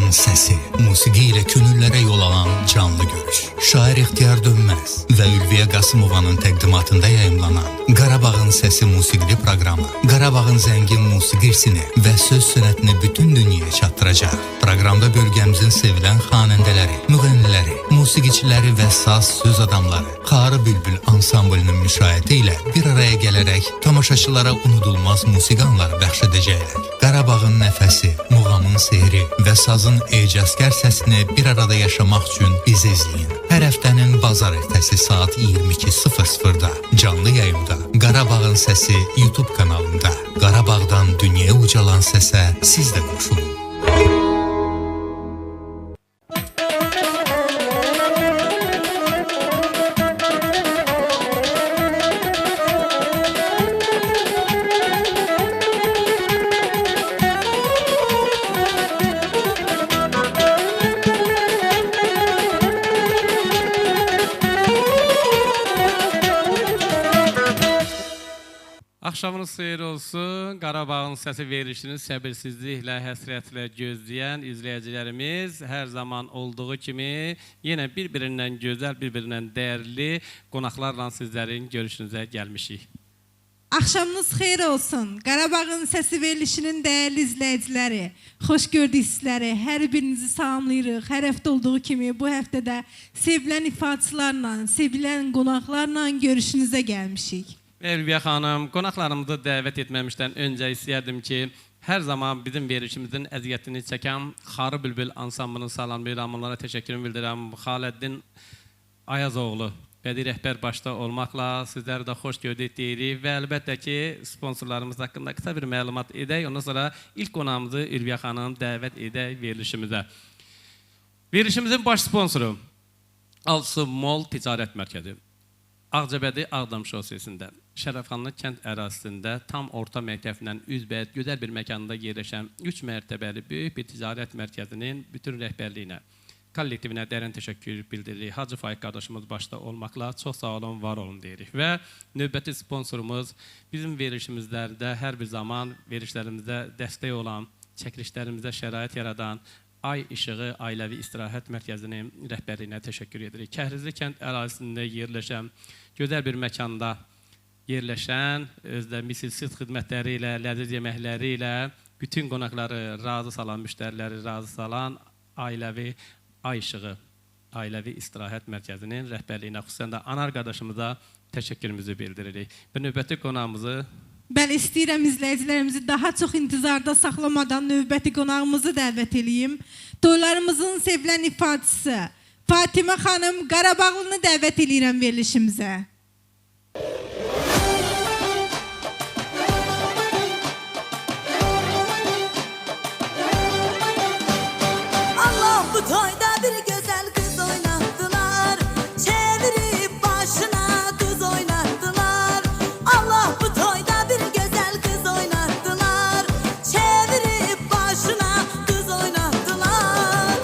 Qarabağın səsi, musiqi ilə könüllərə yol alan canlı görüş. Şair İxtiyar Dönməz və Ülviyə Qasımovanın təqdimatında yayımlanan Qarabağın səsi musiqili proqramı Qarabağın zəngin musiqi irsini və söz sənətini bütün dünyaya çatdıracaq. Proqramda bölgəmizin sevilən xanəndələri, müğənniləri, musiqiçiləri və saz söz adamları Xarı Bülbül ansamblının müşayiəti ilə bir araya gələrək tamaşaçılara unudulmaz musiqi anları bəxş edəcəklər. Qarabağın nəfəsi, muğamın sehri və sazın ecazkar səsini bir arada yaşamaq üçün bizi izləyin. Hər həftənin bazar ertəsi saat 22:00-da canlı yayımda Qarabağın səsi YouTube kanalında. Qarabağdan dünyaya ucalan səsə siz də qoşulun. Axşamınız xeyir olsun. Qarabağın səsi verilişini səbirsizliklə, həsrətlə gözləyən izləyicilərimiz hər zaman olduğu kimi yenə bir-birindən gözəl, bir-birindən dəyərli qonaqlarla sizlərin görüşünüzə gəlmişik. Axşamınız xeyir olsun. Qarabağın səsi verilişinin dəyərli izləyiciləri, xoş gördük sizləri. Hər birinizi salamlayırıq. Hər həftə olduğu kimi bu həftədə sevilən ifaçılarla, sevilən qonaqlarla görüşünüzə gəlmişik. Ülviyə xanım, qonaqlarımızı dəvət etməmişdən öncə istəyərdim ki, hər zaman bizim verilişimizin əziyyətini çəkən Xarı Bülbül ansamblını salamlayıram, onlara təşəkkürümü bildirəm. Xaləddin Ayazoğlu, bədii rəhbər başda olmaqla sizləri də xoş gördük deyirik və əlbəttə ki, sponsorlarımız haqqında qısa bir məlumat edək. Ondan sonra ilk qonağımızı Ülviyə xanım dəvət edək verilişimizə. Verilişimizin baş sponsoru Alsı Mol Ticarət Mərkəzi. Ağcabədi Ağdam şosesində, Şərəfxanlı kənd ərazisində tam orta məktəbindən üzbəyət gözəl bir məkanda yerləşən 3 mərtəbəli böyük bir ticarət mərkəzinin bütün rəhbərliyinə, kollektivinə dərin təşəkkür bildiririk. Hacı Faiq qardaşımız başda olmaqla çox sağ olun, var olun deyirik. Və növbəti sponsorumuz bizim verilişimizlərdə hər bir zaman verilişlərimizdə dəstək olan, çəkilişlərimizdə şərait yaradan Ay İşığı Ailəvi İstirahət Mərkəzinin rəhbərliyinə təşəkkür edirik. Kəhrizli kənd ərazisində yerləşən, gözəl bir məkanda yerləşən, özdə misilsiz xidmətləri ilə, ləziz yeməkləri ilə bütün qonaqları razı salan, müştəriləri razı salan Ailəvi Ay İşığı Ailəvi İstirahət Mərkəzinin rəhbərliyinə, xüsusən də anar qardaşımıza təşəkkürümüzü bildiririk. Və növbəti qonağımızı Bəli, istəyirəm izləyicilərimizi daha çox intizarda saxlamadan növbəti qonağımızı dəvət edeyim. Toylarımızın sevilən ifaçısı Fatimə xanım Qarabağlını dəvət edirəm verilişimizə. Allah bu toyda bir gözəl qız oynatdılar, çevirib başına düz oynatdılar. Allah bu toyda bir gözəl qız oynatdılar, çevirib başına düz oynatdılar.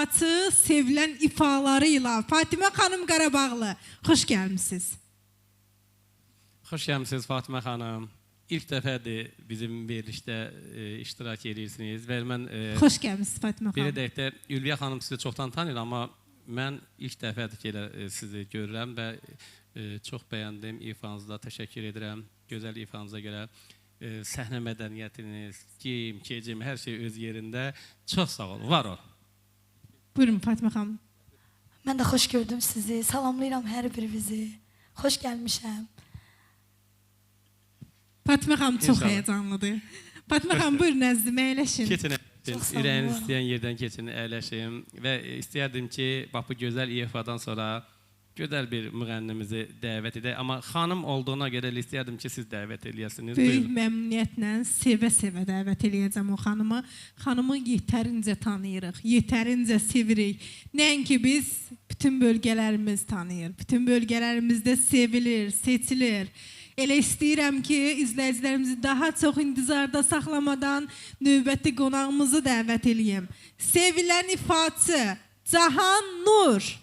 ifaçı sevilən ifalarıyla Fatimə xanım Qarabağlı, xoş gəlmisiniz. Xoş gəlmisiniz Fatimə xanım. İlk dəfədir bizim verilişdə iştirak edirsiniz və mən Xoş gəlmisiniz Fatimə bir xanım. dəqiqə Ülviyə xanım sizi çoxdan tanıyır, amma mən ilk dəfədir ki sizi görürəm və çox bəyəndim ifanızda, təşəkkür edirəm gözəl ifanıza görə. Səhnə mədəniyyətiniz, geyim, kecim, hər şey öz yerində. Çox sağ olun, var ol. Buyurun Fatimə xanım. Mən də xoş gördüm sizi, salamlayıram hər birinizi. Xoş gəlmişəm. Fatimə xanım çox İnşallah. həyəcanlıdır. Fatimə xanım buyurun əzizim, əyləşin. Keçin, Çox sağ olun. ürəyiniz istəyən yerdən keçin, əyləşin və istəyərdim ki, bax bu gözəl ifadan sonra gözəl bir müğənnimizi dəvət edək. Amma xanım olduğuna görə istəyərdim ki, siz dəvət eləyəsiniz. Böyük Buyurun. məmnuniyyətlə, sevə-sevə dəvət eləyəcəm o xanımı. Xanımı yetərincə tanıyırıq, yetərincə sevirik. Nəinki biz, bütün bölgələrimiz tanıyır. Bütün bölgələrimizdə sevilir, seçilir. Elə istəyirəm ki, izləyicilərimizi daha çox intizarda saxlamadan növbəti qonağımızı dəvət eləyim. Sevilən ifaçı Cahan Nur.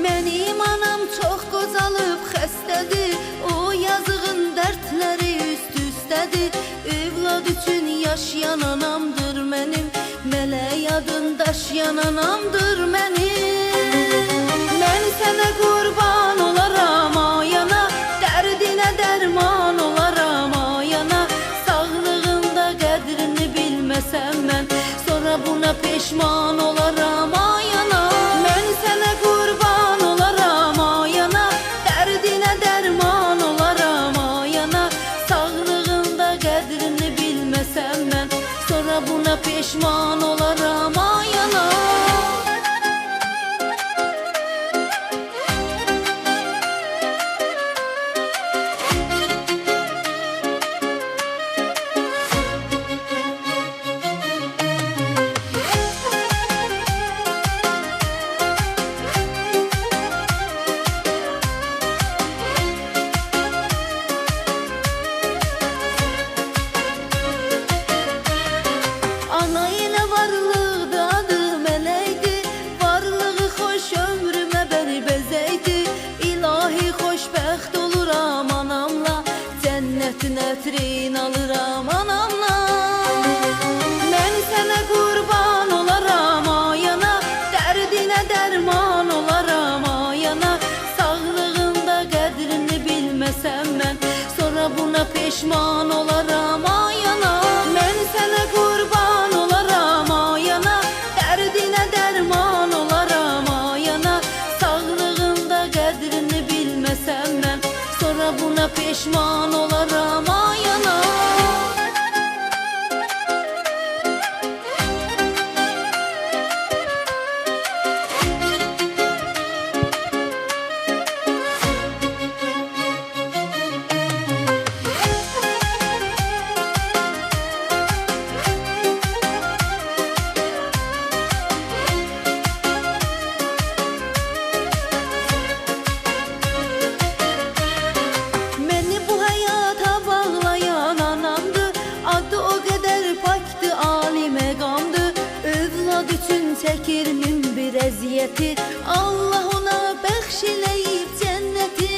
Mənim anam çox qocalıb xəstədir, o yazığın dərdləri üst-üstədir. Övlad üçün yaşayan anamdır mənim, mələk adın daşıyan anamdır mənim. Mən sənə qurban olaram ayana, dərdinə dərman olaram ayana. Sağlığında qədrini bilməsəm mən, sonra buna peşman olaram ayana. Mən sənə qurban olaram ayana, dərdinə dərman olaram ayana. Sağlığında qədrini bilməsəm mən, sonra buna peşman olaram ayana. Ana ilə varlıqdı, adı mələkdi, varlığı xoş ömrümə bəni bəzəkdi. İlahi xoşbəxt oluram anamla, cənnətin ətrin alıram anamla. Mən sənə qurban olaram ayana, dərdinə dərman olaram ayana. Sağlığında qədrini bilməsəm mən, sonra buna peşman olaram ayana. Mən sənə qurban olaram ayana, dərdinə dərman olaram ayana. Sağlığında qədrini bilməsəm mən, sonra buna peşman olaram ayana. Məni bu həyata bağlayan anamdı, adı o qədər pakdı, ali məqamdı. Övlad üçün çəkir min bir əziyyəti, Allah ona bəxş eləyib cənnəti.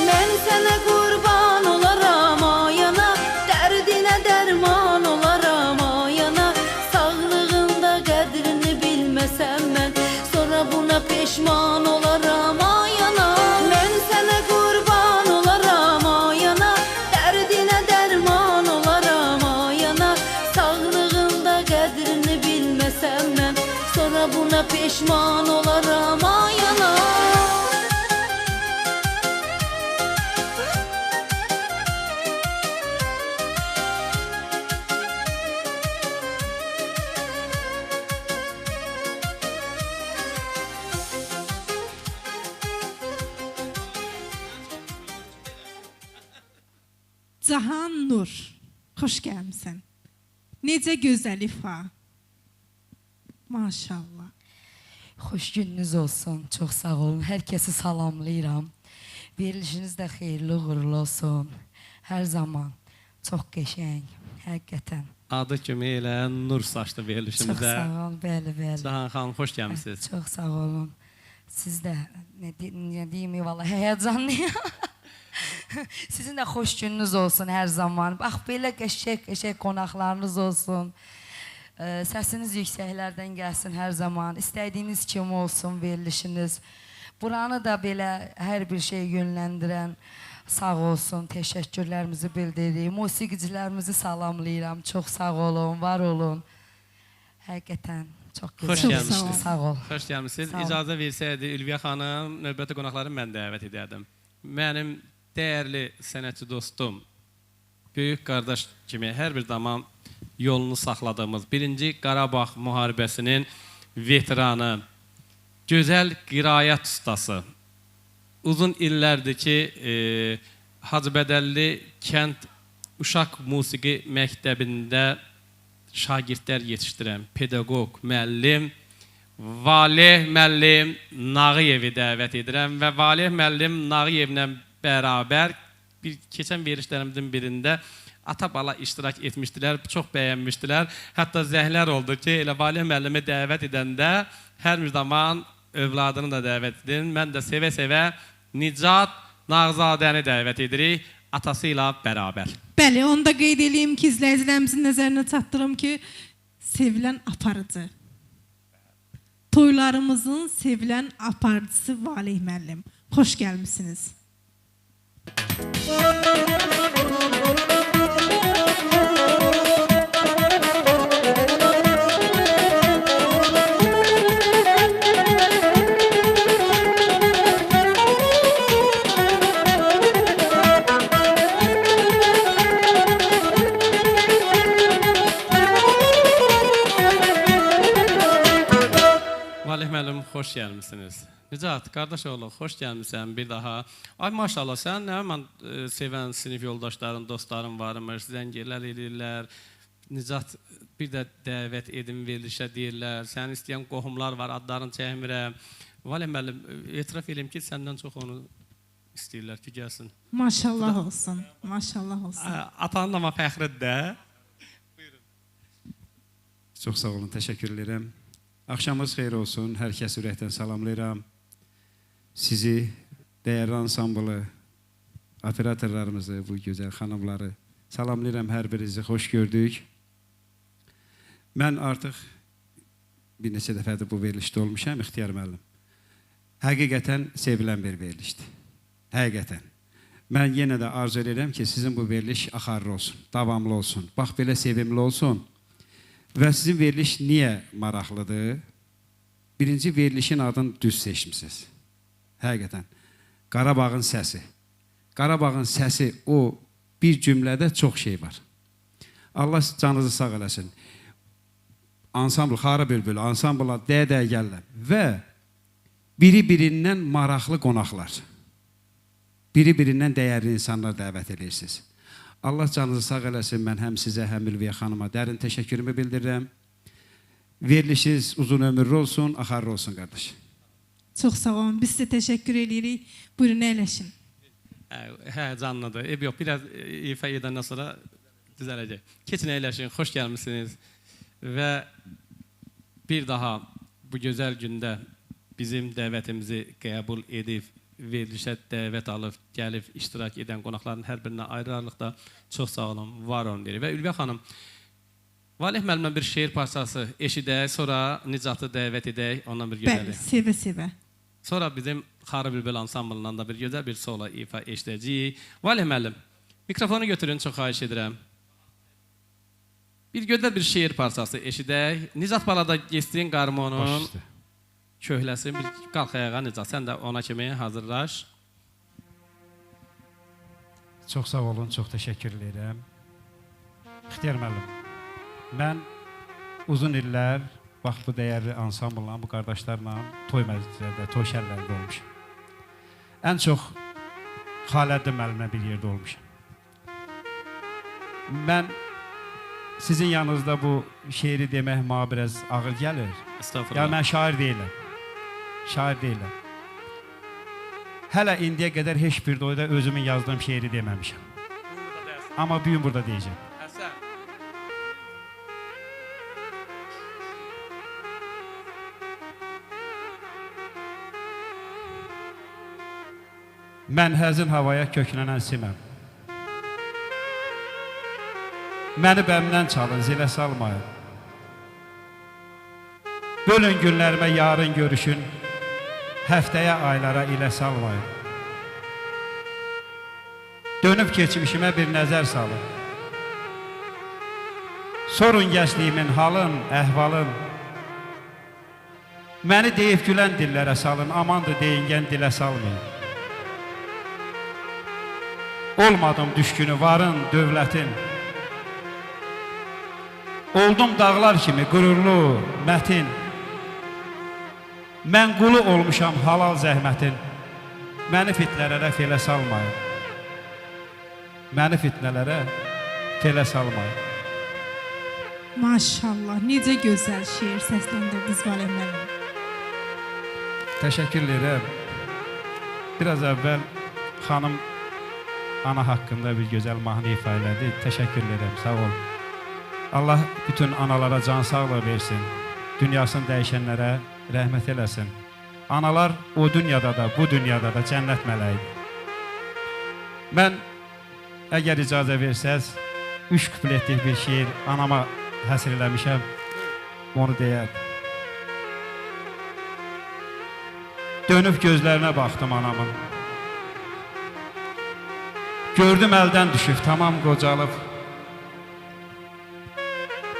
Mən sənə qurban olaram ayana, dərdinə dərman olaram ayana. Sağlığında qədrini bilməsəm mən, sonra buna peşman olaram ayana. Mən sənə qurban olaram ayana, dərdinə dərman olaram ayana. Sağlığında qədrini bilməsəm mən, sonra buna peşman olaram ayana. Cahan Nur, xoş gəlmisən. Necə gözəl ifa. Maşallah. Xoş gününüz olsun. Çox sağ olun. Hər kəsi salamlayıram. Verilişiniz də xeyirli, uğurlu olsun. Hər zaman çox qəşəng, həqiqətən. Adı kimi elə nur saçlı Çox verilişimizə. sağ olun, bəli. Cahan xanım, xoş gəlmisiniz. Çox sağ olun. Siz də nə deyim, vallahi həyəcanlıyam. Sizin də xoş gününüz olsun hər zaman. Bax, belə qəşəng qonaqlarınız olsun. Səsiniz yüksəklərdən gəlsin hər zaman. İstədiyiniz kimi olsun verilişiniz. Buranı da belə hər bir şey yönləndirən sağ olsun. Təşəkkürlərimizi bildiririk. Musiqiçilərimizi salamlayıram. Çox sağ olun, var olun. Həqiqətən çox Xoş gözəl. gəlmisiniz. Sağ ol. Xoş gəlmisiniz. Sağ ol. İcazə versəydi Ülviyə xanım, növbəti qonaqları mən dəvət edərdim. Mənim dəyərli sənətçi dostum, böyük qardaş kimi hər bir zaman yolunu saxladığımız 1-ci Qarabağ müharibəsinin veteranı, gözəl qiraət ustası, uzun illərdir ki, Hacıbədəlli kənd uşaq musiqi məktəbində şagirdlər yetişdirən pedaqoq, müəllim, Valeh müəllim Nağıyevi dəvət edirəm və Valeh müəllim Nağıyevlə bərabər keçən verilişlərimizin birində ata-bala iştirak etmişdilər, çox bəyənmişdilər. Hətta zəhlər oldu ki, elə Valeh müəllimi dəvət edəndə hər bir zaman övladını da dəvət edin. Mən də sevə-sevə Nicat Nağzadəni dəvət edirik, atası ilə bərabər. Bəli, onu da qeyd edeyim ki, izləyicilərimizin nəzərinə çatdırım ki, sevilən aparıcı. Toylarımızın sevilən aparıcısı Valeh müəllim. Xoş gəlmisiniz. Valeh müəllim, xoş gəlmisiniz. Nicat, qardaşoğlu, xoş gəlmisən bir daha. Ay maşallah, sən nə mən sevən sinif yoldaşların, dostların varmış, zəngirlər edirlər. Nicat, bir də dəvət edin verilişə deyirlər. Sənin istəyən qohumlar var, adlarını çəkmirəm. Valeh müəllim, etiraf edeyim ki, səndən çox onu istəyirlər ki, gəlsin. Maşallah olsun, maşallah olsun. Atanın amma fəxridir də. Çox sağ olun, təşəkkür edirəm. Axşamınız xeyir olsun, hər kəs ürəkdən salamlayıram. Sizi, dəyərli ansamblı, operatorlarımızı, bu gözəl xanımları salamlayıram, hər birinizi xoş gördük. Mən artıq bir neçə dəfədir bu verilişdə olmuşam, İxtiyar müəllim. Həqiqətən sevilən bir verilişdir. Həqiqətən. Mən yenə də arzu edirəm ki, sizin bu veriliş axarlı olsun, davamlı olsun, bax belə sevimli olsun. Və sizin veriliş niyə maraqlıdır? Birinci verilişin adını düz seçmişsiniz. Həqiqətən. Qarabağın səsi. Qarabağın səsi o bir cümlədə çox şey var. Allah canınızı sağ eləsin. Ansambl, Xarı Bülbül, ansambla dəyə gəlirlər. Və biri-birindən maraqlı qonaqlar. Biri-birindən dəyərli insanlar dəvət edirsiniz. Allah canınızı sağ eləsin, mən həm sizə, həm Ülviyə xanıma dərin təşəkkürümü bildirirəm. Verilişiniz uzun ömürlü olsun, axarlı olsun, qardaş. Çox sağ olun, biz sizə təşəkkür edirik. Buyurun, əyləşin. Hə, canlıdır. Yox, biraz ifa edəndən sonra düzələcək. Keçin, əyləşin, xoş gəlmisiniz. Və bir daha bu gözəl gündə bizim dəvətimizi qəbul edib, verilişə dəvət alıb, gəlib, iştirak edən qonaqların hər birinə ayrı-ayrılıqda çox sağ olun, var olun deyirik. Və Ülviyə xanım, Valeh müəllimə bir şeir parçası eşidək, sonra Nicatı dəvət edək, ondan bir Bəli, gözəli. sevə-sevə. Sonra bizim Xarı Bülbül ansamblından da bir gözəl bir solo ifa eşidəcəyik. Valeh müəllim, mikrofonu götürün, çox xahiş edirəm. Bir gözəl bir şeir parçası eşidək. Nicat balada geçdiyin qarmonun köhləsi, bir qalx ayağa Nicat, sən də ona kimi hazırlaş. Çox sağ olun, çox təşəkkür edirəm. İxtiyar müəllim, mən uzun illər bax bu dəyərli ansamblla, bu qardaşlarla toy məclislərdə, toy şərlərdə olmuşam. Ən çox Xaləddin müəllimlə bir yerdə olmuşam. Mən sizin yanınızda bu şeiri demək mənə biraz ağır gəlir. Estağfurullah. Yəni mən şair deyiləm. Şair deyiləm. Hələ indiyə qədər heç bir doyda özümün yazdığım şeiri deməmişəm. Amma bu gün burada deyəcəm. Həsən. Mən həzin havaya köklənən siməm. Məni bəmdən çalın, zilə salmayın. Bölün günlərimə yarın görüşün, həftəyə aylara ilə salmayın. Dönüb keçmişimə bir nəzər salın. Sorun gəncliyimin halın, əhvalın. Məni deyib gülən dillərə salın, amandır deyingən dilə salmayın. Olmadım düşkünü varın, dövlətin. Oldum dağlar kimi qürurlu, mətin. Mən qulu olmuşam halal zəhmətin. Məni fitnələrə felə salmayın. Məni fitnələrə felə salmayın. Maşallah, necə gözəl şeir səsləndirdiniz Valeh müəllim. Təşəkkür edirəm. Biraz əvvəl xanım ana haqqında bir gözəl mahnı ifa elədi. Təşəkkür edirəm, sağ ol. Allah bütün analara can sağlığı versin. Dünyasını dəyişənlərə rəhmət eləsin. Analar o dünyada da, bu dünyada da cənnət mələyidir. Mən, əgər icazə versəz, 3 kupletlik bir şeir anama həsr eləmişəm. Onu deyər. Dönüb gözlərinə baxdım anamın. Gördüm əldən düşüb, tamam qocalıb.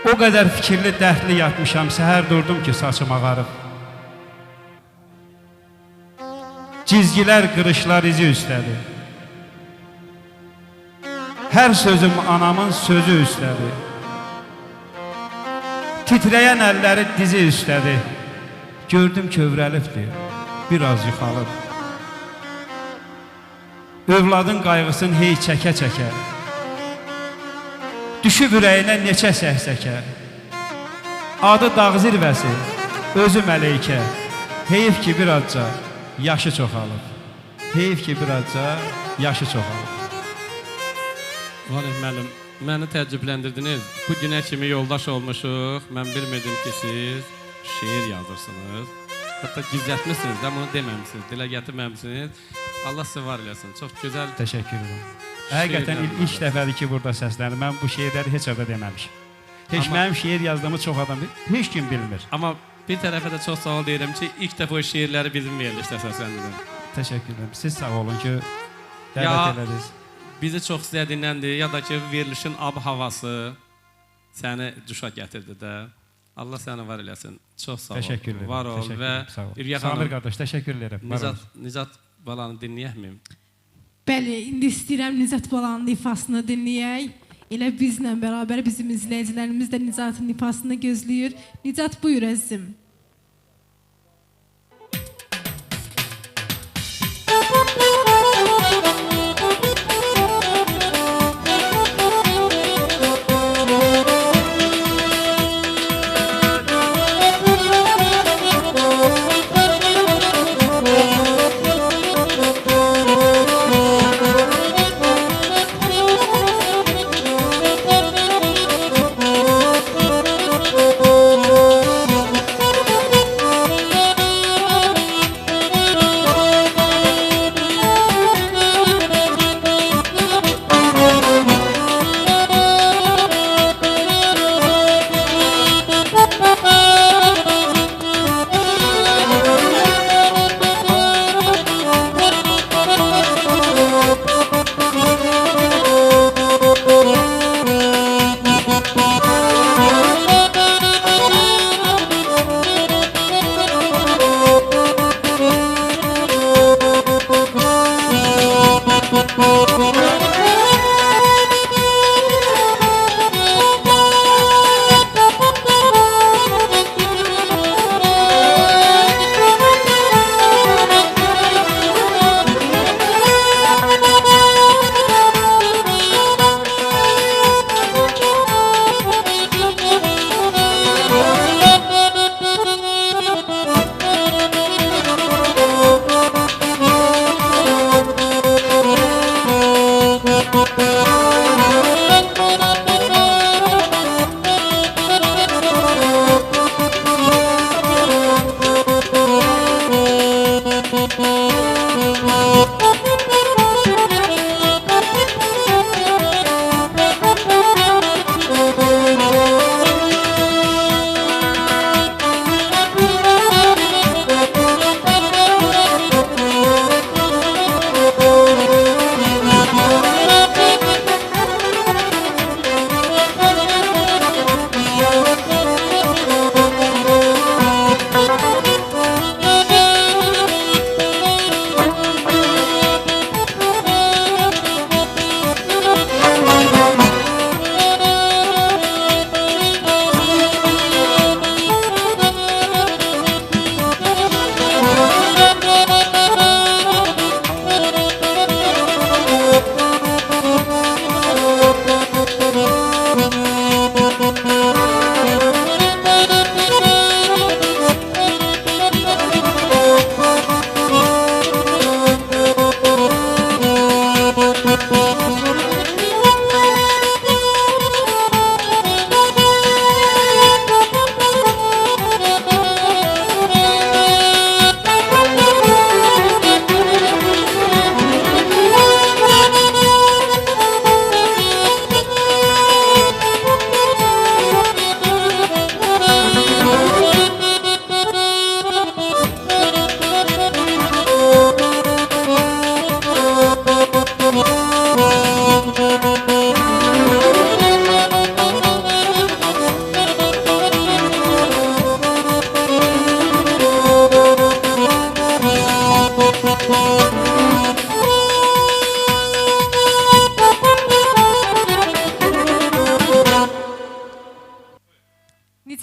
O qədər fikirli, dərdli yatmışam, səhər durdum ki, saçım ağarıb. Cizgilər, qırışlar izi üstədir. Hər sözüm anamın sözü üstədir. Titrəyən əlləri dizi üstədir. Gördüm kövrəlibdir, biraz yıxalıb. Övladın qayğısın hey çəkə-çəkə. Düşüb ürəyinə neçə səksəkə. Adı dağ zirvəsi, özü məleykə. Heyif ki birazca yaşı çoxalıb. Heyif ki birazca yaşı çoxalıb. Valeh müəllim, məni təəccübləndirdiniz. Bu günə kimi yoldaş olmuşuq. Mən bilmirdim ki, siz şeir yazırsınız. Hətta gizlətmişsiniz də, bunu deməmişsiniz, dilə gətirməmişsiniz. Allah sizi var eləsin. Çox gözəl. Təşəkkür edirəm. Həqiqətən ilk dəfədir ki, burada səslənir. Mən bu şeirləri heç yerdə deməmişim. Heç mənim şeir yazdığımı çox adam heç kim bilmir. Amma bir tərəfə də çox sağ ol deyirəm ki, ilk dəfə o şeirləri bizim verilişdə səsləndirin. Təşəkkür edirəm. Siz sağ olun ki, dəvət elədiniz. Bizi çox istədiyinəndir, ya da ki, verilişin ab-havası səni cuşa gətirdi də. Allah səni var eləsin. Çox sağ ol. Təşəkkür edirəm. Var ol və Ürgə xanım. Samir qardaş, təşəkkür edirəm. Nicat balanı dinləyəkmiyim? Bəli, indi istəyirəm Nicat balanın ifasını dinləyək. Elə bizlə bərabər bizim izləyicilərimiz də Nicatın ifasını gözləyir. Nicat, buyur əzizim.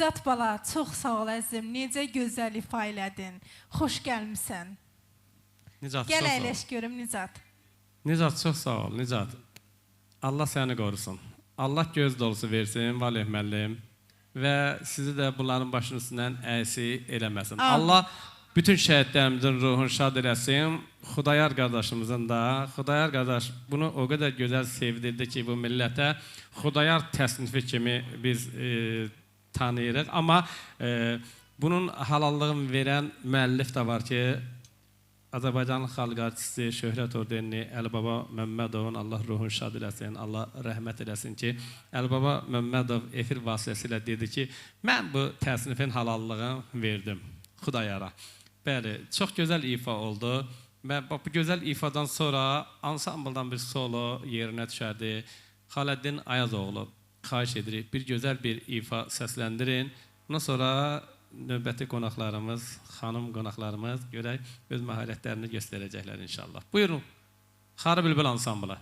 Nicat bala, çox sağ ol əzim. Necə gözəl ifa elədin. Xoş gəlmisən. Nicat, Gəl çox sağ ol. əyləş görüm Nicat. Nicat, çox sağ ol, Nicat. Allah səni qorusun. Allah göz dolusu versin, Valih müəllim. Və sizi də bunların başının üstündən əsi eləməsin. Allah bütün şəhidlərimizin ruhunu şad eləsin. Xudayar qardaşımızın da. Xudayar qardaş bunu o qədər gözəl sevdirdi ki, bu millətə Xudayar təsnifi kimi biz tanıyırıq. Amma bunun halallığını verən müəllif də var ki, Azərbaycanlı xalq artisti Şöhrət Ordenli Əlibaba Məmmədovun Allah ruhunu şad eləsin, Allah rəhmət eləsin ki, Əlibaba Məmmədov efir vasitəsilə dedi ki, mən bu təsnifin halallığını verdim Xudayara. Bəli, çox gözəl ifa oldu və bu gözəl ifadan sonra ansambldan bir solo yerinə düşərdi. Xaləddin Ayazoğlu, xahiş edirik, bir gözəl bir ifa səsləndirin. Ondan sonra növbəti qonaqlarımız, xanım qonaqlarımız görək, öz məharətlərini göstərəcəklər inşallah. Buyurun, Xarı Bülbül ansamblı.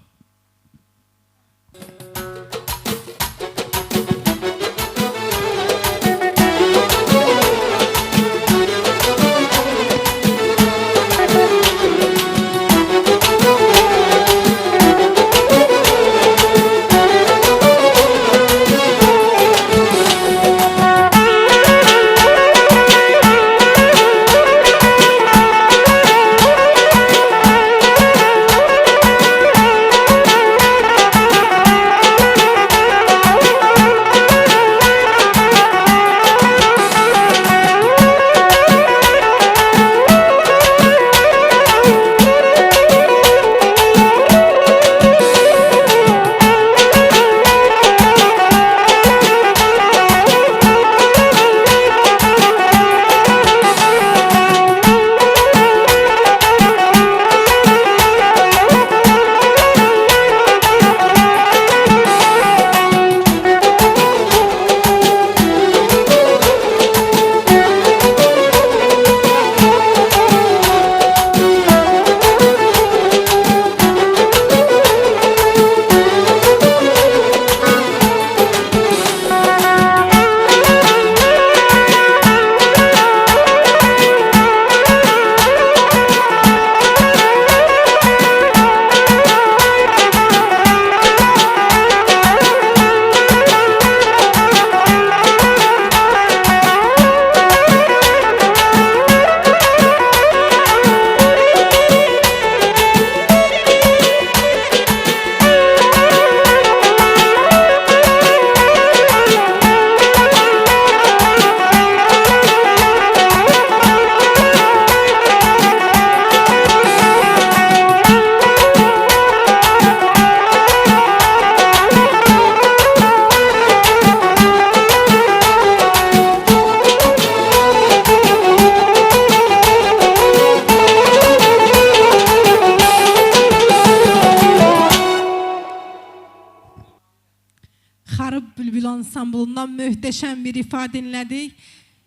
Xarı Bülbül ansamblından möhtəşəm bir ifa dinlədik.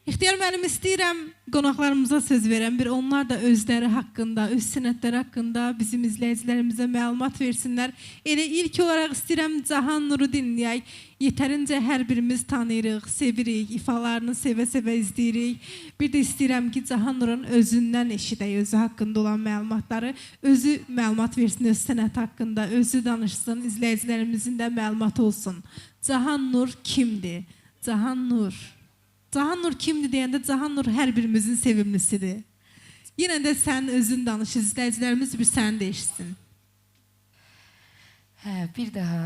İxtiyar müəllim, istəyirəm qonaqlarımıza söz verəm. Bir onlar da özləri haqqında, öz sənətləri haqqında bizim izləyicilərimizə məlumat versinlər. Elə ilk olaraq istəyirəm Cahan Nuru dinləyək. Yetərincə hər birimiz tanıyırıq, sevirik, ifalarını sevə-sevə izləyirik. Bir də istəyirəm ki, Cahan Nurun özündən eşidək, özü haqqında olan məlumatları. Özü məlumat versin öz sənət haqqında, özü danışsın, izləyicilərimizin də məlumatı olsun. Cahan Nur kimdir? Cahan Nur. Cahan Nur kimdir deyəndə Cahan Nur hər birimizin sevimlisidir. Yenə də sən özün danış, izləyicilərimiz bir səni də eşitsin. Bir daha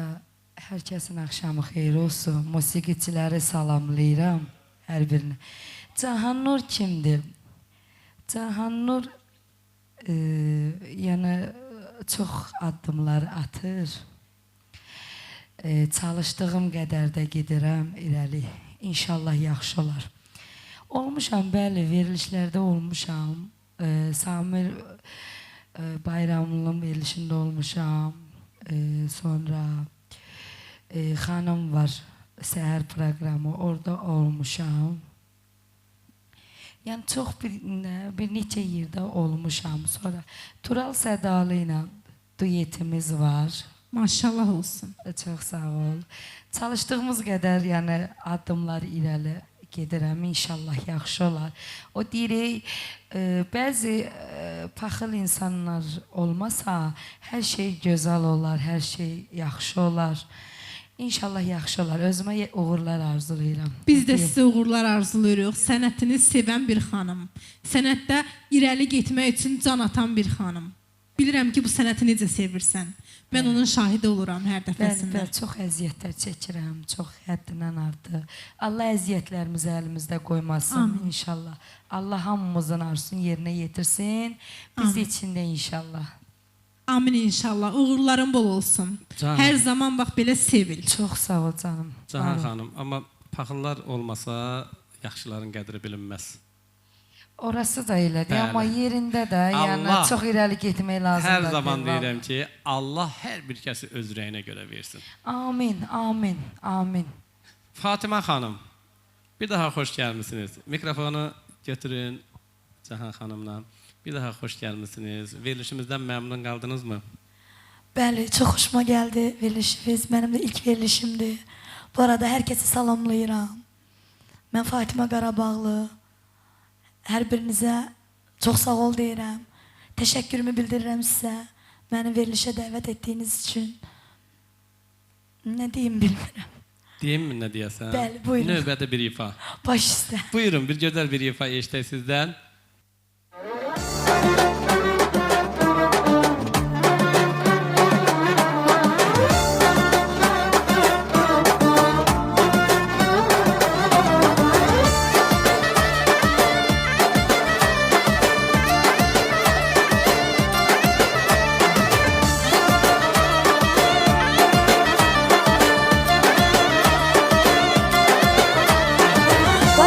hər kəsin axşamı xeyir olsun. Musiqiçiləri salamlayıram hər birini. Cahan Nur kimdir? Cahan Nur yəni çox addımlar atır. Çalışdığım qədər də gedirəm irəli. İnşallah yaxşı olar. Olmuşam, bəli, verilişlərdə olmuşam. Samir Bayramlının verilişində olmuşam. Sonra xanım var, səhər proqramı, orada olmuşam. Yəni çox bir neçə yerdə olmuşam. Sonra Tural Sədalı ilə duetimiz var. Maşallah olsun. Çox sağ ol. Çalışdığımız qədər, yəni addımlar irəli gedirəm. İnşallah yaxşı olar. O deyirik, bəzi paxıl insanlar olmasa, hər şey gözəl olar, hər şey yaxşı olar. İnşallah yaxşı olar. Özümə uğurlar arzulayıram. Biz də sizə uğurlar arzulayırıq. Sənətini sevən bir xanım. Sənətdə irəli getmək üçün can atan bir xanım. Bilirəm ki, bu sənəti necə sevirsən. Mən onun şahidi oluram hər dəfəsində. Bəli, çox əziyyətlər çəkirəm, çox həddindən artıq. Allah əziyyətlərimizi əlimizdə qoymasın inşallah. Allah hamımızın arzusunu yerinə yetirsin. Biz də içində inşallah. Amin inşallah. Uğurların bol olsun. Canım. Hər zaman bax belə sevil. Çox sağ ol canım. Cahan xanım, amma paxıllar olmasa yaxşıların qədri bilinməz. Orası da elədir, Bəli. amma yerində də, yəni Allah çox irəli getmək lazımdır. Hər zaman deyirəm ki, Allah hər bir kəsi öz rəyinə görə versin. Amin, amin, amin. Fatimə xanım, bir daha xoş gəlmisiniz. Mikrofonu götürün Cahan xanımla. Bir daha xoş gəlmisiniz. Verilişimizdən məmnun qaldınızmı? Bəli, çox xoşuma gəldi verilişiniz. Mənim də ilk verilişimdir. Bu arada hər kəsi salamlayıram. Mən Fatimə Qarabağlı. Hər birinizə çox sağ ol deyirəm. Təşəkkürümü bildirirəm sizə. Məni verilişə dəvət etdiyiniz üçün. Nə deyim bilmirəm. Deyim mi nə deyəsən? Bəli, buyurun. Növbədə bir ifa. Baş üstə. Buyurun, bir gözəl bir ifa eşitək sizdən.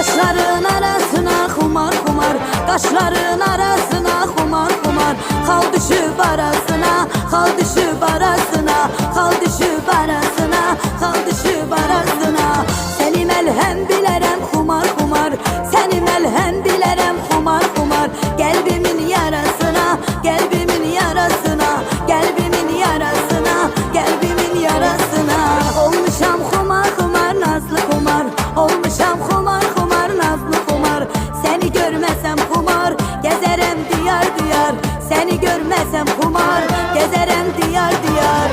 Kaşların arasına kumar kumar, kaşların arasına kumar kumar. Kal düşüp arasına, kal düşüp arasına, kal düşüp arasına, kal düşüp arasına. Seni melhem bilerem kumar kumar, seni melhem bilerem kumar kumar. Kalbimin yarasına, kalbimin yarasına, kalbimin yarasına, kalbimin yarasına. Olmuşam kumar kumar, nazlı kumar, olmuşam kumar kumar, nazlı kumar. Seni görmesem kumar, gezerem diyar diyar. Seni görmesem kumar, gezerem diyar diyar.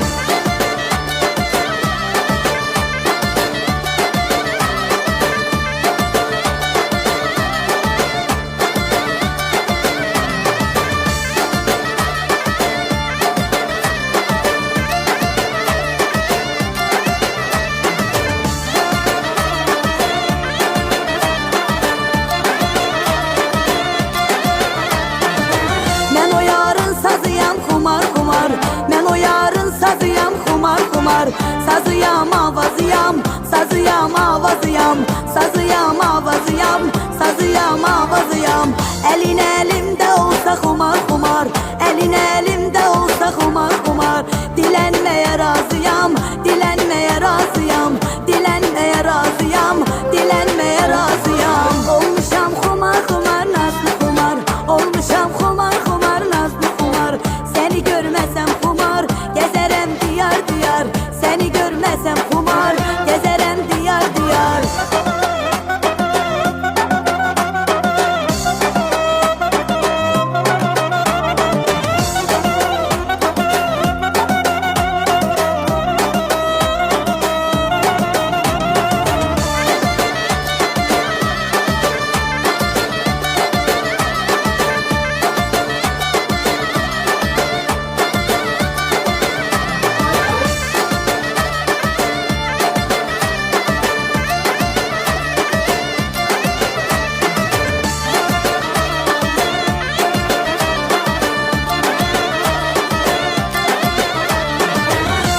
Ben o yarın sazıyam kumar kumar, ben o yarın sazıyam kumar kumar. Sazıyam avazıyam, sazıyam avazıyam, sazıyam avazıyam, sazıyam avazıyam. Elin elimde olsa kumar kumar, elin elimde olsa kumar kumar. Dilenmeye razıyam, dilenmeye razıyam, dilenmeye razıyam, dilenmeye razıyam. Olmuşam kumar kumar, nazlı kumar, olmuşam kumar kumar, nazlı kumar. Seni görmesem kumar, gezerem diyar diyar. Seni görmesem kumar, gezerem diyar diyar.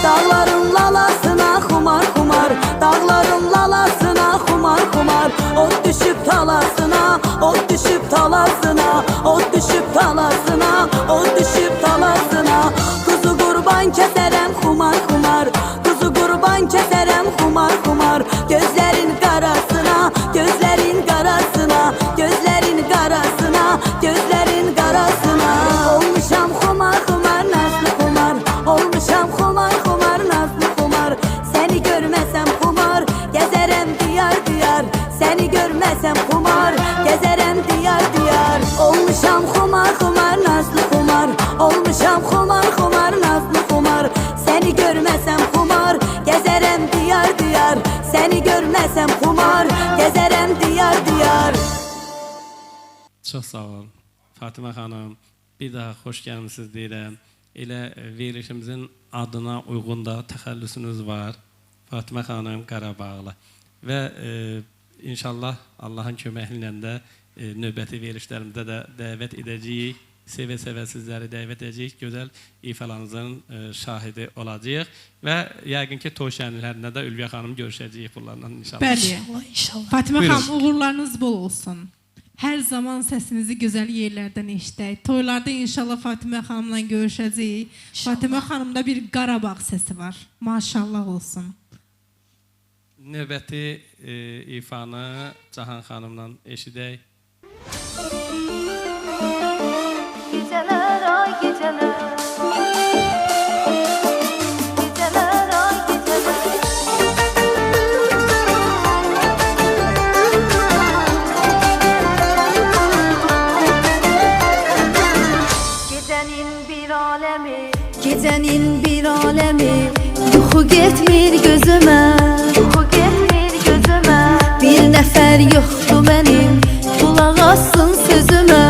Dağların lalasına kumar kumar, dağların lalasına kumar kumar. Ot düşüp talasına, ot düşüp talasına, ot düşüp talasına, ot düşüp talasına. Kuzu kurban keserem kumar kumar, kuzu kurban keserem kumar kumar. Gözlerin karasına, gözlerin karasına, gözlerin karasına, gözlerin karasına. Olmuşam kumar kumar, nazlı kumar, olmuşam kumar kumar, nazlı kumar. Seni görmesem kumar, gezerem diyar diyar. Seni görmesem diyar diyar. Seni görmesem kumar, gezerem diyar diyar. Çox sağ olun. Fatimə xanım, bir daha xoş gəlmisiniz deyirəm. Elə verilişimizin adına uyğun da təxəllüsünüz var. Fatimə xanım Qarabağlı. Və inşallah Allahın köməkliyi ilə də növbəti verilişlərimizdə də dəvət edəcəyik. Sevə-sevə sizləri dəvət edəcəyik. Gözəl ifalarınızın şahidi olacağıq. Və yəqin ki, toy şənliklərində də Ülviyə xanım görüşəcəyik bunlarla inşallah. Bəli. İnşallah. Fatimə Buyurun. xanım, uğurlarınız bol olsun. Hər zaman səsinizi gözəl yerlərdən eşidək. Toylarda inşallah Fatimə xanımla görüşəcəyik. Fatimə xanımda bir Qarabağ səsi var. Maşallah olsun. Növbəti ifanı Cahan xanımla eşidək. Geceler ay geceler, geceler ay geceler. Gecenin bir alemi, Gecenin bir alemi, yuxu getmir gözümə, yuxu getmir gözüme. bir nəfər yoxdur mənim, qulaq assın sözümə.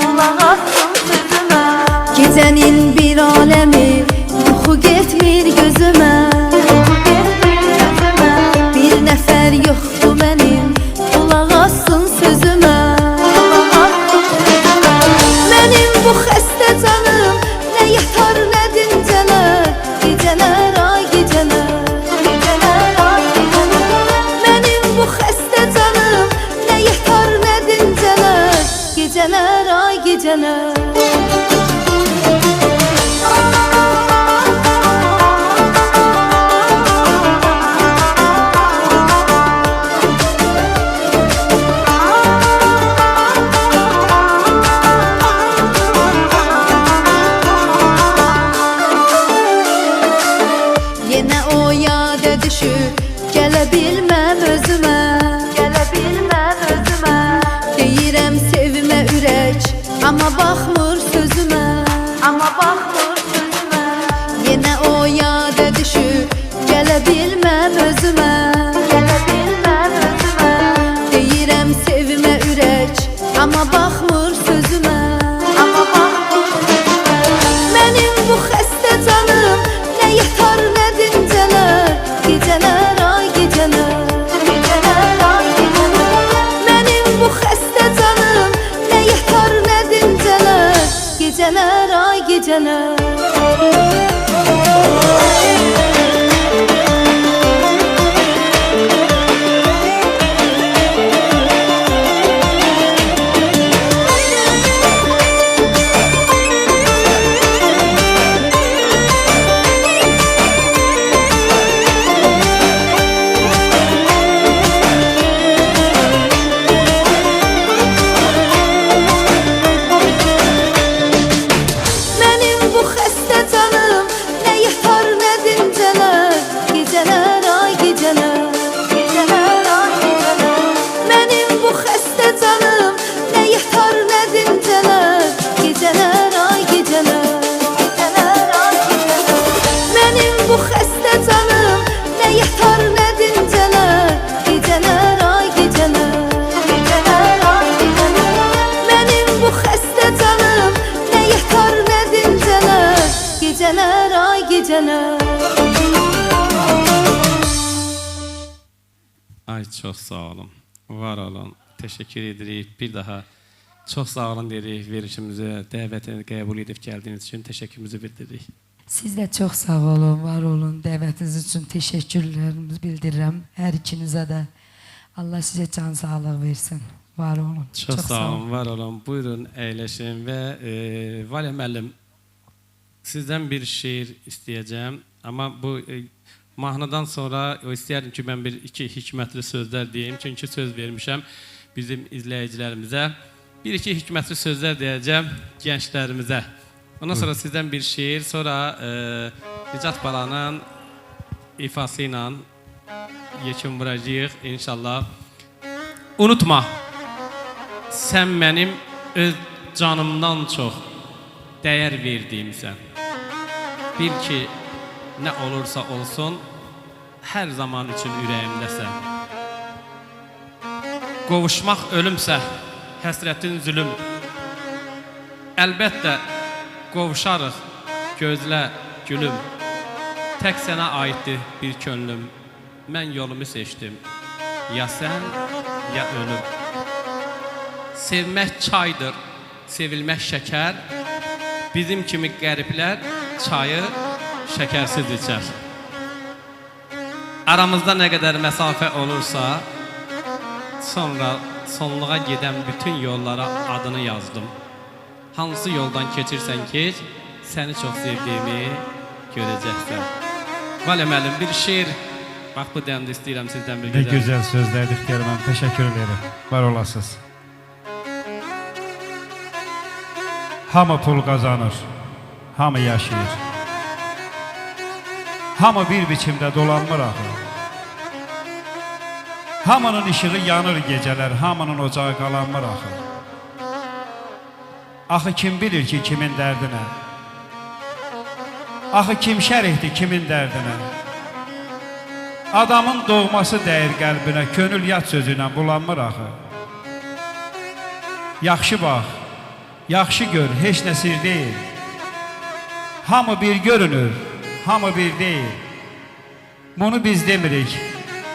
Kulak assın sözüme, Gecenin bir alemi, yuxu getmir gözümə, yuxu getmir gözüme. bir nəfər yoxdur mənim, qulaq assın sözümə. Kulak assın sözüme. Mənim bu xəstə canım, nə yatar nə dincələr, gecələr ay gecələr. Geceler ay geceler, Mənim bu xəstə canım, nə yatar nə dincələr, gecələr ay gecələr. Yenə o yada düşüb, gələ bilməm özümə. gele bilmem özüme. Deyirəm sevmə ürək, amma baxmır sözümə. Ama bakmır sözüme, Yenə o yada düşüb, gələ bilməm özümə. gele bilmem özüme. Deyirəm sevmə ürək, amma baxmır sözümə. Ama bakmır sözüme, Mənim bu xəstə canım, nə yatar nə dincələr, gecələr ay gecələr. geceler ay geceler. Mənim bu xəstə canım, nə yatar nə dincələr, gecələr ay gecələr. Mənim bu xəstə canım, nə yatar nə dincələr, gecələr ay gecələr. Geceler ay geceler, Mənim bu xəstə canım, nə yatar nə dincələr, gecələr ay gecələr. geceler ay geceler. Mənim bu xəstə canım, nə yatar nə dincələr, gecələr ay gecələr. Geceler ay geceler, Mənim bu xəstə canım, nə yatar nə dincələr, gecələr ay gecələr. Ay çox sağ olun. Var olun. Təşəkkür edirik. Bir daha çox sağ olun deyirik verilişimizə dəvətini qəbul edib gəldiyiniz üçün təşəkkürümüzü bildiririk. Siz də çox sağ olun, var olun. Dəvətiniz üçün təşəkkürlərimizi bildirirəm hər ikinizə də. Allah sizə can sağlıq versin. Var olun. Çox sağ olun, var olun. Buyurun, əyləşin və Valya müəllim, sizdən bir şeir istəyəcəm. Amma bu mahnıdan sonra istəyərdim ki, mən iki hikmətli sözlər deyim. Çünki söz vermişəm bizim izləyicilərimizə. Bir-iki hikmətli sözlər deyəcəm gənclərimizə. Ondan sonra sizdən bir şeir, sonra Nicat Balanın ifası ilə yekun vuracağıq inşallah. Unutma, sən mənim öz canımdan çox dəyər verdiyimsən. Bil ki, nə olursa olsun, hər zaman üçün ürəyimdəsən. Qovuşmaq ölümsə, həsrətin zülüm. Əlbəttə, qovuşarıq, gözlə, gülüm. Tək sənə aiddir bir könlüm. Mən yolumu seçdim. Ya sən, ya ölüm. Sevmək çaydır, sevilmək şəkər. Bizim kimi qəriblər çayı şəkərsiz içər. Aramızda nə qədər məsafə olursa, sonra sonluğa gedən bütün yollara adını yazdım. Hansı yoldan keçirsən keç, səni çox sevdiyimi görəcəksən. Vale müəllim, bir şeir, bax bu dəmdə istəyirəm sizdən bir Ne gözəl. güzel sözlerdi İhtiyar Hanım. Teşekkür ederim. Var olasınız. Hamı pul kazanır. Hamı yaşayır. Hamı bir biçimde dolanmır axı. Hamının ışığı yanır geceler. Hamının ocağı qalanmır axı. Axı kim bilir ki kimin dərdinə? Axı kim şərihdir kimin dərdinə? Adamın doğması dəyir qəlbinə, könül yad sözüyle bulanmır axı. Yaxşı bax, yaxşı gör, heç nə sir deyil. Hamı bir görünür, hamı bir deyil. Bunu biz demirik,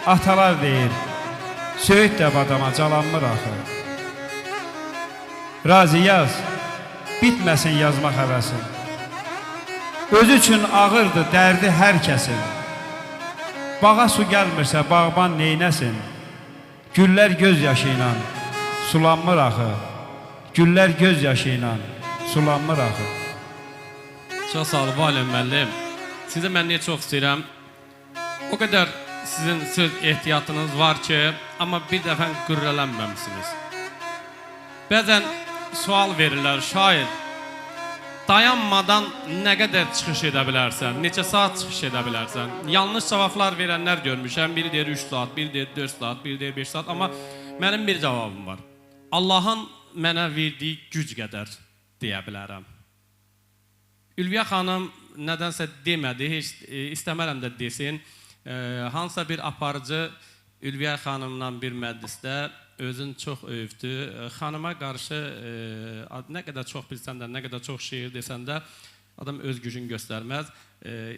atalar deyir. Söğüt də badama calanmır axı. Razi yaz, bitməsin yazmaq həvəsin. Öz üçün ağırdı dərdi hər kəsin. Bağa su gəlmirsə bağban neynəsin? Güllər göz yaşı ilə sulanmır axı. Güllər göz yaşı ilə sulanmır axı. Çox sağ olun, Valin müəllim. Sizə mən niyə çox istəyirəm? O qədər sizin söz ehtiyatınız var ki, amma bir dəfə qürrələnməmişsiniz. Bəzən sual verirlər, şair, dayanmadan nə qədər çıxış edə bilərsən, neçə saat çıxış edə bilərsən? Yanlış cavablar verənlər görmüşəm, biri deyir 3 saat, biri deyir 4 saat, biri deyir 5 saat, amma mənim bir cavabım var. Allahın mənə verdiyi güc qədər deyə bilərəm. Ülviyə xanım nədənsə demədi, heç istəmərəm də desin. Hansısa bir aparıcı Ülviyə xanımla bir məclisdə özün çox övdü. Xanıma qarşı nə qədər çox bilsən də, nə qədər çox şeir desən də adam öz gücünü göstərməz.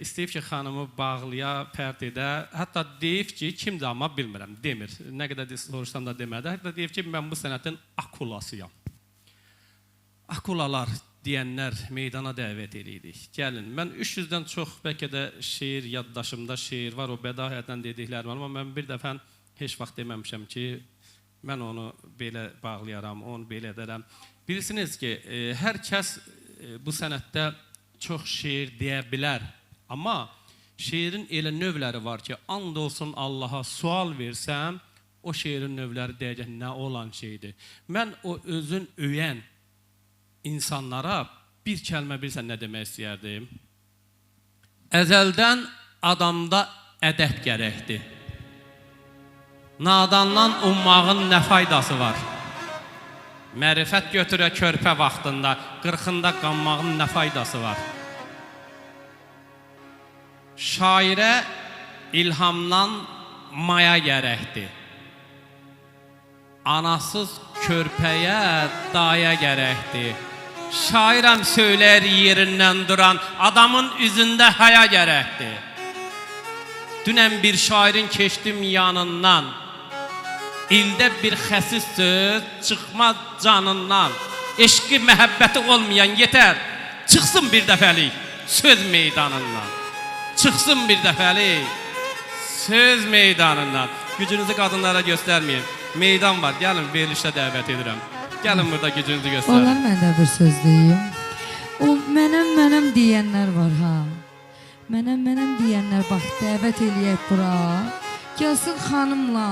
İstəyib ki, xanımı bağlıya, pərt edə, hətta deyib ki, kimdir amma bilmirəm, demir. Nə qədər soruşsam da demədi. Hətta deyib ki, mən bu sənətin akulasıyam. Akulalar deyənlər meydana dəvət edirik. Gəlin, mən 300-dən çox bəlkə də şeir yaddaşımda şeir var, o bədahətlə dediklərim var, amma mən bir dəfə heç vaxt deməmişəm ki, mən onu belə bağlayaram, onu belə edərəm. Bilirsiniz ki, hər kəs bu sənətdə çox şeir deyə bilər, amma şeirin elə növləri var ki, and olsun Allaha sual versəm, o şeirin növləri deyəcək nə olan şeydir. Mən o özün öyən insanlara bir kəlmə bilsən nə demək istəyərdim? Əzəldən adamda ədəb gərəkdir. Nadandan ummağın nə faydası var? Mərifət götürə körpə vaxtında, 40-ında qanmağın nə faydası var? Şairə ilhamdan maya gərəkdir. Anasız körpəyə daya gərəkdir. Şairəm söylər yerindən duran, adamın üzündə haya gərəkdir. Dünən bir şairin keçdim yanından, ildə bir xəsis söz çıxmaz canından. Eşqi, məhəbbəti olmayan yetər, çıxsın bir dəfəlik söz meydanından. Çıxsın bir dəfəlik söz meydanından. Gücünüzü qadınlara göstərməyin. Meydan var, gəlin verilişə dəvət edirəm. Gəlin burada gücünüzü göstərin. Onlar məndə bir söz deyim. O mənəm deyənlər var ha. Mənəm deyənlər bax dəvət eləyək bura. Gəlsin xanımla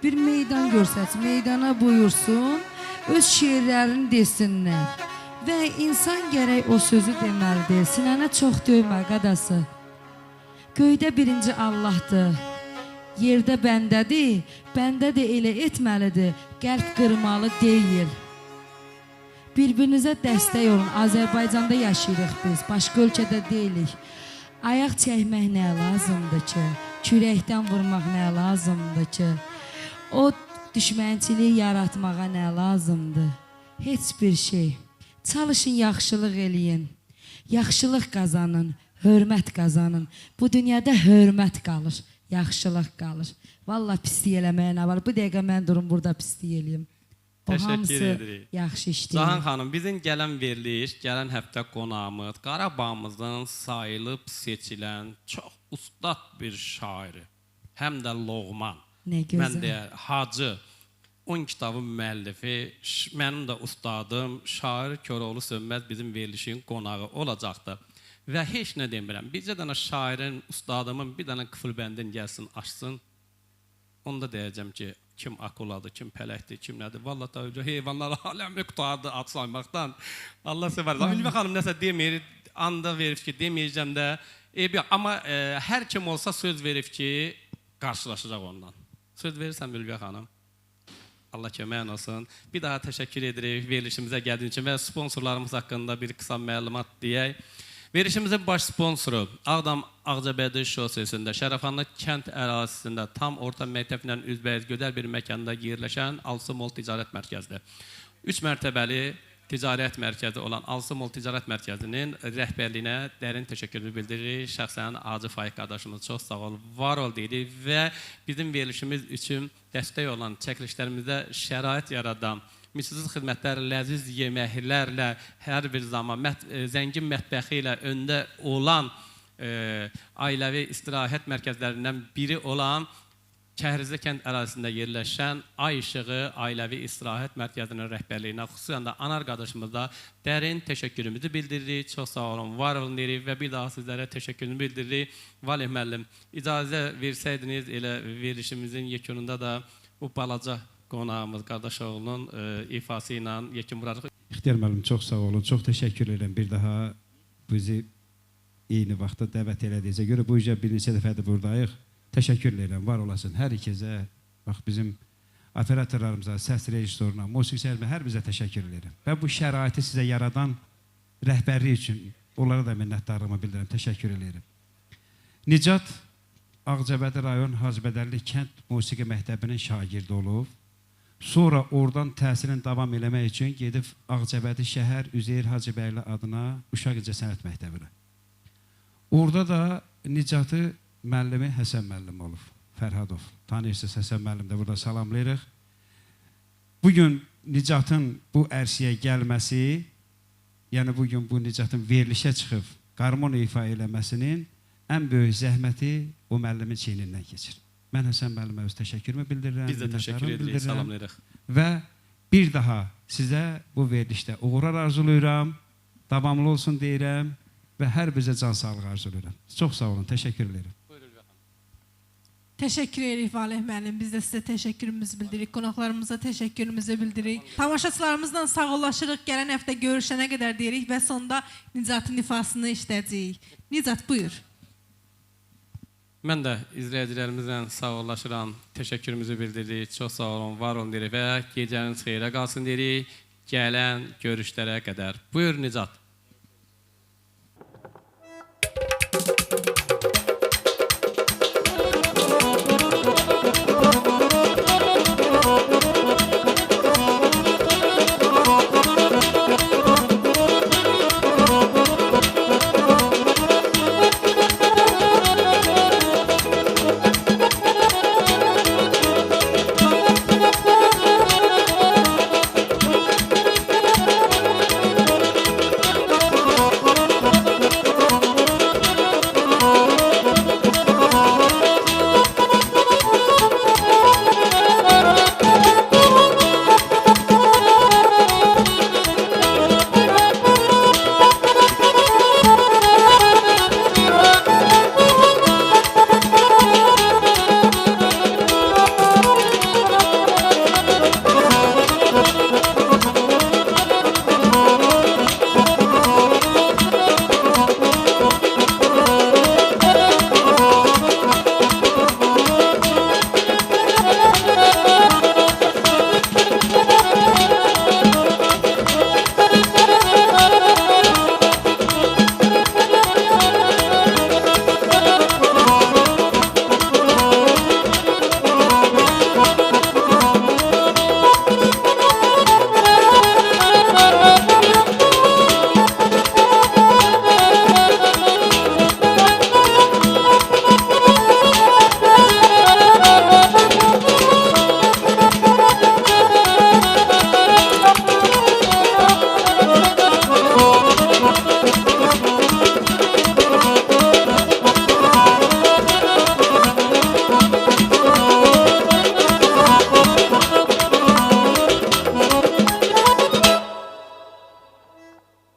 bir meydan görsətsin, meydana buyursun, öz şeirlərini desinlər. Və insan gərək o sözü deməlidir. Sinənə çox döymə qadası. Göydə birinci Allahdır. Yerdə bəndədir, bəndə də elə etməlidir, qəlb qırmalı deyil. Bir-birinizə dəstək olun, Azərbaycanda yaşayırıq biz, başqa ölkədə deyilik. Ayaq çəkmək nə lazımdır ki, kürəkdən vurmaq nə lazımdır ki? O düşmənçiliyi yaratmağa nə lazımdır? Heç bir şey. Çalışın, yaxşılıq eləyin. Yaxşılıq qazanın, hörmət qazanın. Bu dünyada hörmət qalır, yaxşılıq qalır. Vallahi pislik eləməyə nə var? Bu dəqiqə mən durum burada pislik eləyim. O Təşəkkür hamısı edirik. yaxşı işdir. Cahan xanım, bizim gələn veriliş, gələn həftə qonağımız Qarabağımızın sayılıb seçilən çox ustad bir şairi. Həm də Loğman. Nə gözəl. Mən deyər, Hacı. 10 kitabın müəllifi, mənim də ustadım, şair Koroğlu Sönməz bizim verilişin qonağı olacaqdır. Və heç nə demirəm. Bircə dənə şairin, ustadımın bir dənə qıfılbəndin gəlsin, açsın. Onda deyəcəm ki, kim akuladır, kim pələkdir, kim nədir. Vallahi da heyvanlar aləmi qutardı ad saymaqdan. Allah sevər. Ülvi xanım nəsə demir, anda verib ki, deməyəcəm də. Amma hər kim olsa söz verib ki, qarşılaşacaq ondan. Söz verirsən Ülvi xanım. Allah köməyin olsun. Bir daha təşəkkür edirik verilişimizə gəldiyin üçün və sponsorlarımız haqqında bir qısa məlumat deyək. Verilişimizin baş sponsoru Ağdam Ağcabədi şosesində, Şərəfanlı kənd ərazisində tam orta məktəblə üzbəyiz gözəl bir məkanda yerləşən Alsı Mall Ticarət Mərkəzidir. 3 mərtəbəli ticarət mərkəzi olan Alsı Mall Ticarət Mərkəzinin rəhbərliyinə dərin təşəkkürümüzü bildiririk. Şəxsən Hacı Faiq qardaşımız çox sağ ol, var ol deyirik və bizim verilişimiz üçün dəstək olan çəkilişlərimizdə şərait yaradan misilsiz xidmətlər, ləziz yeməklərlə, hər bir zaman zəngin mətbəxi ilə öndə olan ailəvi istirahət mərkəzlərindən biri olan Kəhrizli kənd ərazisində yerləşən Ay İşığı Ailəvi İstirahət Mərkəzinin rəhbərliyinə, xüsusən də Anar qardaşımıza dərin təşəkkürümüzü bildiririk. Çox sağ olun, var olun deyirik və bir daha sizlərə təşəkkürümüzü bildiririk. Valih müəllim, icazə versəydiniz elə verilişimizin yekununda da bu balaca qonağımız qardaşoğlunun ifası ilə yekun vurarıq. İxtiyar müəllim, çox sağ olun, çox təşəkkür edirəm. Bir daha bizi eyni vaxtda dəvət elədiyinizə görə bu üzrə bir neçə dəfədir buradayıq. Təşəkkür edirəm, var olasın. Hər ikizə, bax bizim operatorlarımıza, səs rejissoruna, musiqiçilərimə hər bizə təşəkkür edirəm. Və bu şəraiti sizə yaradan rəhbərlik üçün onlara da minnətdarlığımı bildirirəm, təşəkkür edirəm. Nicat Ağcabədi rayon Hacıbədərli kənd musiqi məktəbinin şagirdi olub. Sonra oradan təhsilini davam eləmək üçün gedib Ağcabədi şəhər Üzeyir Hacıbəyli adına Uşaq İcra Sənət Məktəbinə. Orada da Nicatı müəllimi Həsən müəllim olub, Fərhadov. Tanıyırsınız Həsən müəllim də burada salamlayırıq. Bugün Nicatın bu ərsiyə gəlməsi, yəni bugün bu Nicatın verilişə çıxıb qarmon ifa eləməsinin ən böyük zəhməti o müəllimin çiynindən keçir. Mən Həsən müəllimə öz təşəkkürümü bildirirəm. Biz də təşəkkür edirik, salamlayırıq. Və bir daha sizə bu verilişdə uğurlar arzulayıram, davamlı olsun deyirəm və hər bizə can sağlığı arzulayıram. Çox sağ olun, təşəkkür edirəm. Təşəkkür edirik Valih müəllim. Biz də sizə təşəkkürümüzü bildiririk. Qonaqlarımıza təşəkkürümüzü bildiririk. Tamaşaçılarımızla sağollaşırıq. Gələn həftə görüşənə qədər deyirik və sonda Nicatın ifasını işlədəcəyik. Nicat, buyur. Mən də izləyicilərimizlə sağollaşıram. Təşəkkürümüzü bildiririk. Çox sağ olun, var olun deyirik və gecəniz xeyrə qalsın deyirik. Gələn görüşlərə qədər. Buyur Nicat.